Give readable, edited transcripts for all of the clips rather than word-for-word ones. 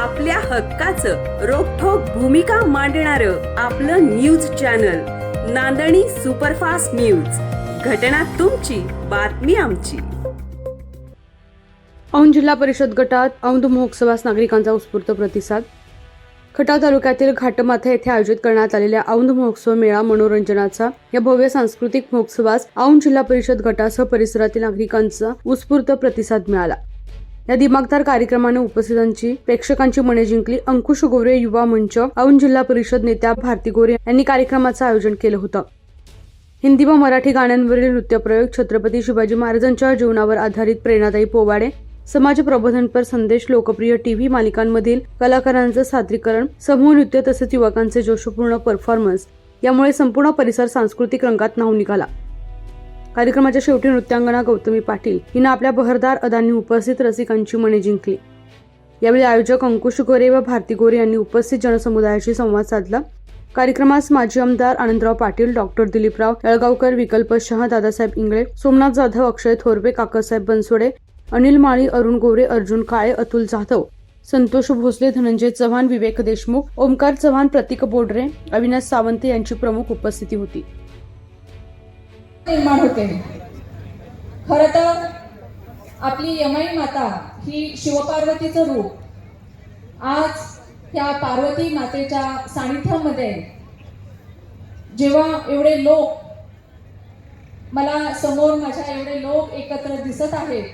आपल्या हक्काचं रोखठोक भूमिका मांडणारं आपलं न्यूज चॅनल नांदणी सुपरफास्ट न्यूज। घटना तुमची, बातमी आमची। औंध जिल्हा परिषद गटात औंध महोत्सवास नागरिकांचा उत्स्फूर्त प्रतिसाद। खटाव तालुक्यातील घाटमाथा येथे आयोजित करण्यात आलेल्या औंध महोत्सव मेळा मनोरंजनाचा या भव्य सांस्कृतिक महोत्सवास औंध जिल्हा परिषद गटासह परिसरातील नागरिकांचा उत्स्फूर्त प्रतिसाद मिळाला। या दिमागदार कार्यक्रमाने उपस्थितांची प्रेक्षकांची मने जिंकली। अंकुश गोरे युवा मंच औंध जिल्हा परिषद नेत्या भारती गोरे यांनी कार्यक्रमाचं आयोजन केलं होतं। हिंदी व मराठी गाण्यांवरील नृत्यप्रयोग, छत्रपती शिवाजी महाराजांच्या जीवनावर आधारित प्रेरणादायी पोवाडे, समाज प्रबोधनपर संदेश, लोकप्रिय टीव्ही मालिकांमधील कलाकारांचं सादरीकरण, समूह नृत्य तसेच युवकांचे जोशपूर्ण परफॉर्मन्स यामुळे संपूर्ण परिसर सांस्कृतिक रंगात न्हाऊन निघाला। कार्यक्रमाच्या शेवटी नृत्यांगना गौतमी पाटील हिनं आपल्या बहरदार अदांनी उपस्थित रसिकांची मने जिंकली। यावेळी आयोजक अंकुश गोरे व भारती गोरे यांनी उपस्थित जनसमुदायाशी संवाद साधला। कार्यक्रमास माजी आमदार आनंदराव पाटील, डॉक्टर दिलीपराव येळगावकर, विकल्प शहा, दादासाहेब इंगळे, सोमनाथ जाधव, अक्षय थोरवे, काकासाहेब बनसोडे, अनिल माळी, अरुण गोरे, अर्जुन काळे, अतुल जाधव, संतोष भोसले, धनंजय चव्हाण, विवेक देशमुख, ओमकार चव्हाण, प्रतीक बोडरे, अविनाश सावंत यांची प्रमुख उपस्थिती होती। निर्माण होते। खरं तर आपली यमाई माता ही शिवपार्वतीचं रूप आज त्या पार्वती मातेच्या सानिध्यामध्ये जेव्हा एवढे लोक मला समोर माझ्या एवढे लोक एकत्र दिसत आहेत,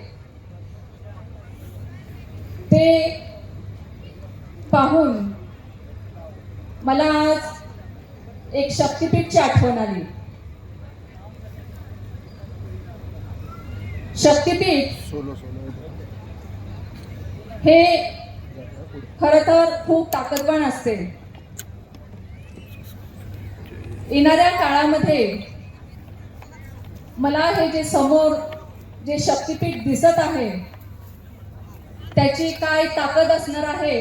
ते पाहून मला आज एक शक्तिपीठची आठवण आली। शक्तिपीठ हे खरं तर खूप ताकदवान असते। येणाऱ्या काळामध्ये मला हे जे समोर जे शक्तिपीठ दिसत आहे त्याची काय ताकद असणार आहे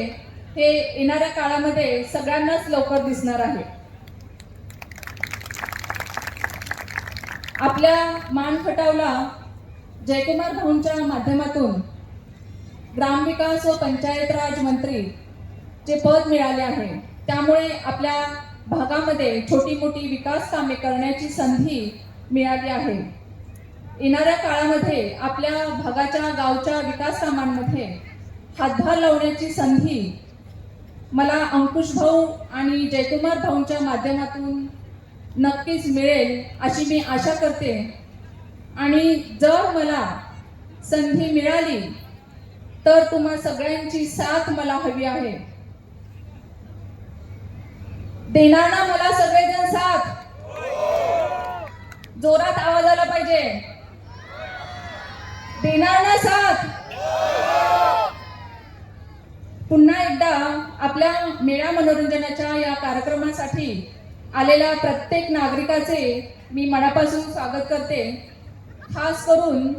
हे येणाऱ्या काळामध्ये सगळ्यांनाच लवकर दिसणार आहे। आपल्या मानखटावला जयकुमार भाऊंच्या माध्यमातून ग्रामविकास व पंचायत राज मंत्री चे पद मिळाले आहे। त्यामुळे आपल्या भागामध्ये छोटी मोठी विकास कामे करण्याची संधी मिळाली आहे। येणाऱ्या काळामध्ये आपल्या भागाच्या गावच्या विकास कामांमध्ये हातभार लावण्याची संधी मला अंकुश भाऊ आणि जयकुमार भाऊंच्या माध्यमातून नक्कीच मिळेल अशी मी आशा करते। आणि जर मला संधी मिळाली तर तुम्हा सगळ्यांची साथ मला हवी आहे। देणार ना मला सगळेजण साथ? जोरात आवाज आला पाहिजे। देणार ना साथ? पुन्हा एकदा आपल्या मेळा मनोरंजनाच्या या कार्यक्रमासाठी आलेल्या प्रत्येक नागरिकाचे मी मनापासून स्वागत करते। खास करून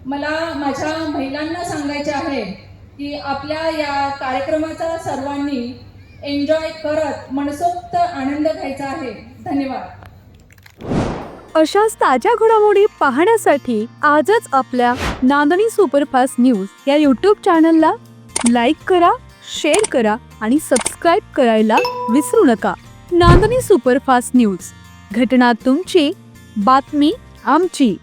मला माझ्या महिलांना सांगायचे आहे की आपल्या या कार्यक्रमाचा सर्वांनी एन्जॉय करत मनसोक्त आनंद घ्यायचा आहे। धन्यवाद। अशाच ताज्या घडामोडी पाहण्यासाठी आजच आपल्या नांदणी सुपरफास्ट न्यूज या यूट्यूब चॅनलला लाईक करा, शेअर करा आणि सबस्क्राईब करायला विसरू नका। नांदणी सुपरफास्ट न्यूज, घटना तुमची, बातमी आमची।